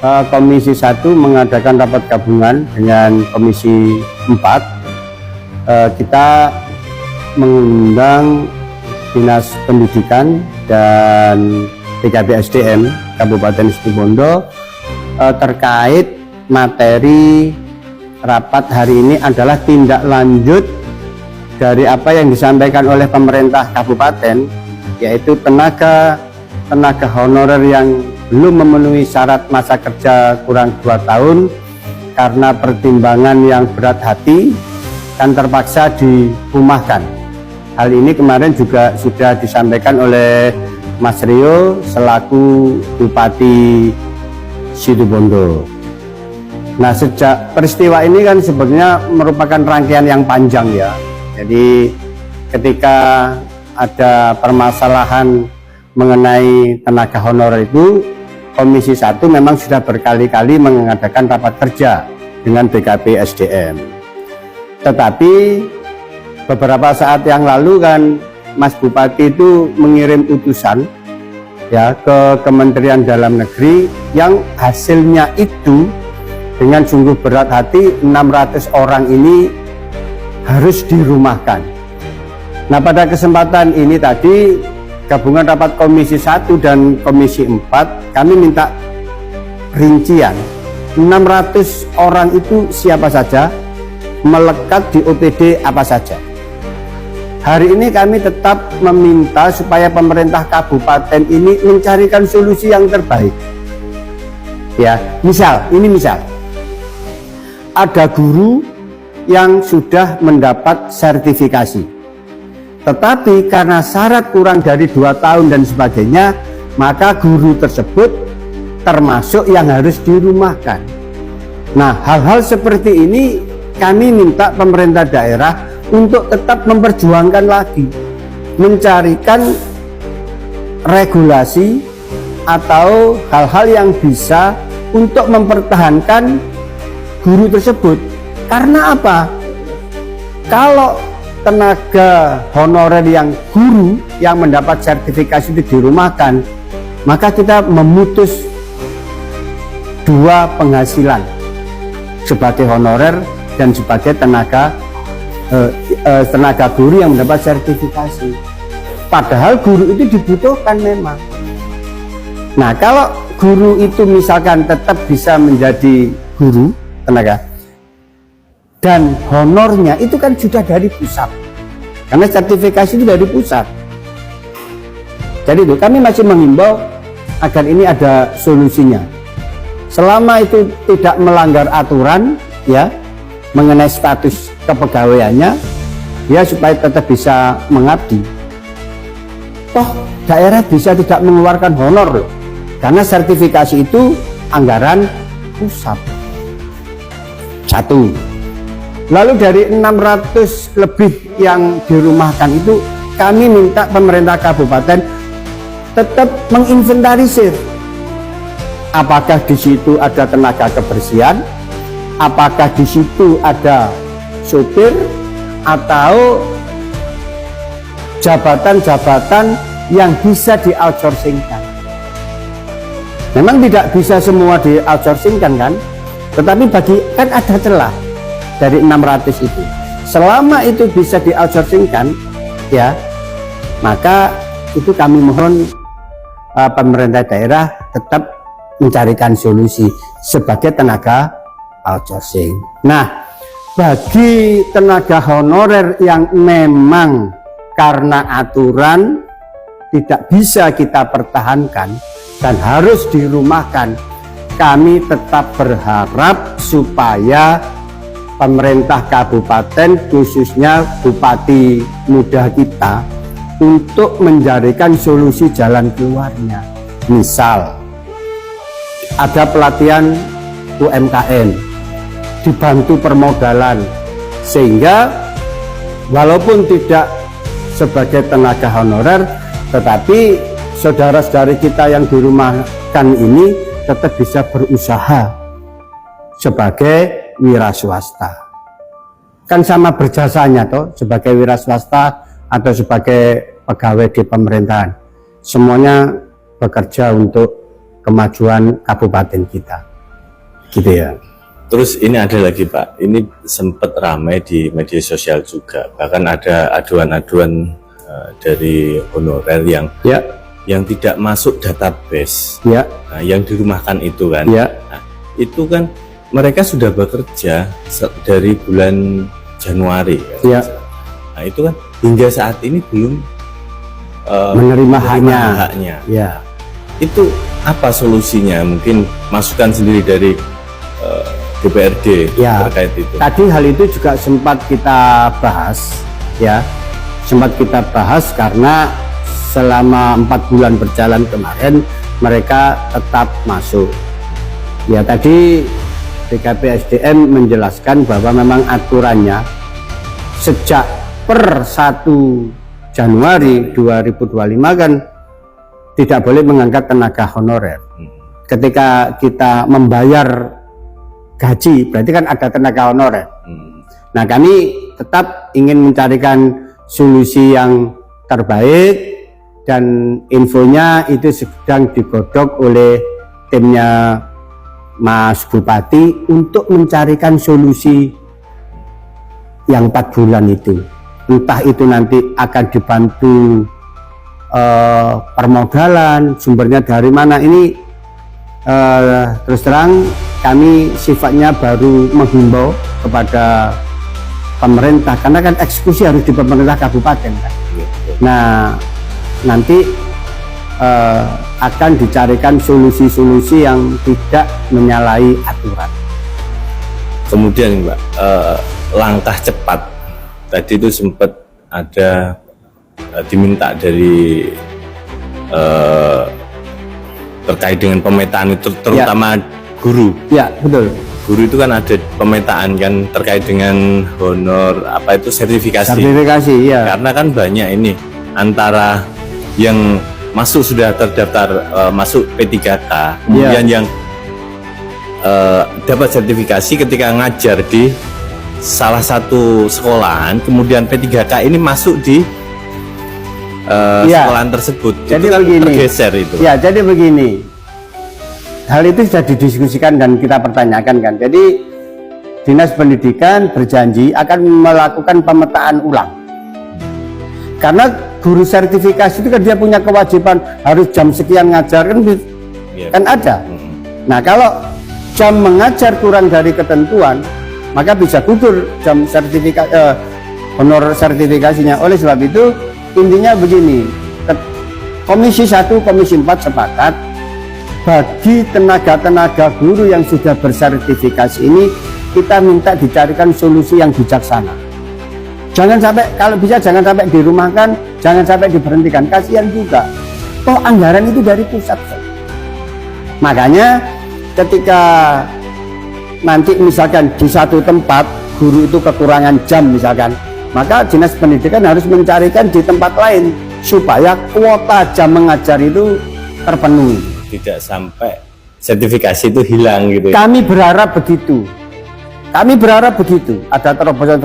Komisi 1 mengadakan rapat gabungan dengan Komisi 4. Kita mengundang Dinas Pendidikan dan BKP SDM Kabupaten Situbondo terkait materi rapat hari ini adalah tindak lanjut dari apa yang disampaikan oleh pemerintah kabupaten, yaitu tenaga honorer yang belum memenuhi syarat masa kerja kurang 2 tahun karena pertimbangan yang berat hati kan terpaksa dirumahkan. Hal ini kemarin juga sudah disampaikan oleh Mas Rio selaku Bupati Situbondo. Nah, sejak peristiwa ini kan sebenarnya merupakan rangkaian yang panjang ya. Jadi ketika ada permasalahan mengenai tenaga honorer itu, Komisi 1 memang sudah berkali-kali mengadakan rapat kerja dengan BKP SDM. Tetapi beberapa saat yang lalu kan Mas Bupati itu mengirim utusan ya ke Kementerian Dalam Negeri yang hasilnya itu dengan sungguh berat hati 600 orang ini harus dirumahkan. Nah, pada kesempatan ini tadi gabungan rapat Komisi 1 dan Komisi 4 kami minta rincian 600 orang itu siapa saja, melekat di OPD apa saja. Hari ini kami tetap meminta supaya pemerintah kabupaten ini mencarikan solusi yang terbaik. Ya, misal ada guru yang sudah mendapat sertifikasi, tetapi karena syarat kurang dari 2 tahun dan sebagainya, maka guru tersebut termasuk yang harus dirumahkan. Nah, hal-hal seperti ini kami minta pemerintah daerah untuk tetap memperjuangkan lagi, mencarikan regulasi atau hal-hal yang bisa untuk mempertahankan guru tersebut. Karena apa? Kalau tenaga honorer yang guru yang mendapat sertifikasi itu dirumahkan, maka kita memutus 2 penghasilan sebagai honorer dan sebagai tenaga guru yang mendapat sertifikasi. Padahal guru itu dibutuhkan memang. Nah, kalau guru itu misalkan tetap bisa menjadi guru tenaga dan honornya itu kan sudah dari pusat, karena sertifikasi itu dari pusat. Jadi itu kami masih mengimbau agar ini ada solusinya. Selama itu tidak melanggar aturan ya mengenai status kepegawaiannya, ya supaya tetap bisa mengabdi. Toh daerah bisa tidak mengeluarkan honor loh, karena sertifikasi itu anggaran pusat. 1. Lalu dari 600 lebih yang dirumahkan itu, kami minta pemerintah kabupaten tetap menginventarisir apakah di situ ada tenaga kebersihan, apakah di situ ada sopir atau jabatan-jabatan yang bisa di-outsourcingkan. Memang tidak bisa semua di-outsourcingkan kan, tetapi kan ada celah dari 600 itu. Selama itu bisa di-outsourcingkan ya, maka itu kami mohon pemerintah daerah tetap mencarikan solusi sebagai tenaga outsourcing. Nah, bagi tenaga honorer yang memang karena aturan tidak bisa kita pertahankan dan harus dirumahkan, kami tetap berharap supaya pemerintah kabupaten, khususnya Bupati muda kita, untuk mencarikan solusi jalan keluarnya. Misal ada pelatihan UMKM, dibantu permodalan, sehingga walaupun tidak sebagai tenaga honorer, tetapi saudara-saudari kita yang dirumahkan ini tetap bisa berusaha sebagai wira swasta. Kan sama berjasanya toh, sebagai wira swasta atau sebagai pegawai di pemerintahan. Semuanya bekerja untuk kemajuan kabupaten kita. gitu ya. Terus ini ada lagi Pak, ini sempat ramai di media sosial juga, bahkan ada aduan-aduan dari honorer yang tidak masuk database, nah, yang dirumahkan itu kan, nah, itu kan mereka sudah bekerja dari bulan Januari, kan? Nah itu kan hingga saat ini belum menerima haknya. Itu apa solusinya? Mungkin masukan sendiri dari DPRD terkait itu. Tadi hal itu juga sempat kita bahas, karena selama 4 bulan berjalan kemarin mereka tetap masuk. Ya tadi BKPSDM menjelaskan bahwa memang aturannya sejak per 1 Januari 2025 kan tidak boleh mengangkat tenaga honorer. Ketika kita membayar gaji berarti kan ada tenaga honorer. Nah kami tetap ingin mencarikan solusi yang terbaik dan infonya itu sedang digodok oleh timnya Mas Bupati untuk mencarikan solusi yang 4 bulan itu. Entah itu nanti akan dibantu permodalan, sumbernya dari mana, ini terus terang kami sifatnya baru menghimbau kepada pemerintah karena kan eksekusi harus di pemerintah kabupaten kan. Nah nanti akan dicarikan solusi-solusi yang tidak menyalahi aturan. Kemudian Mbak, langkah cepat tadi itu sempat ada diminta dari terkait dengan pemetaan itu terutama guru. Ya betul. Guru itu kan ada pemetaan kan terkait dengan honor apa itu sertifikasi. Karena kan banyak ini antara yang masuk sudah terdaftar masuk P3K, kemudian yang dapat sertifikasi ketika ngajar di salah satu sekolahan, kemudian P3K ini masuk di sekolahan tersebut. Jadi itu begini, tergeser itu. Ya, jadi begini. Hal itu sudah didiskusikan dan kita pertanyakan kan. Jadi Dinas Pendidikan berjanji akan melakukan pemetaan ulang. Karena guru sertifikasi itu kan dia punya kewajiban harus jam sekian ngajar kan, kan ada. Nah kalau jam mengajar kurang dari ketentuan, maka bisa gugur jam honor sertifikasinya. Oleh sebab itu intinya begini, Komisi 1, Komisi 4 sepakat bagi tenaga-tenaga guru yang sudah bersertifikasi ini kita minta dicarikan solusi yang bijaksana. Jangan sampai, kalau bisa jangan sampai dirumahkan, jangan sampai diberhentikan, kasihan juga. Toh anggaran itu dari pusat. Makanya ketika nanti misalkan di satu tempat guru itu kekurangan jam misalkan, maka Dinas Pendidikan harus mencarikan di tempat lain supaya kuota jam mengajar itu terpenuhi. Tidak sampai sertifikasi itu hilang gitu. Kami berharap begitu. Ada terobosan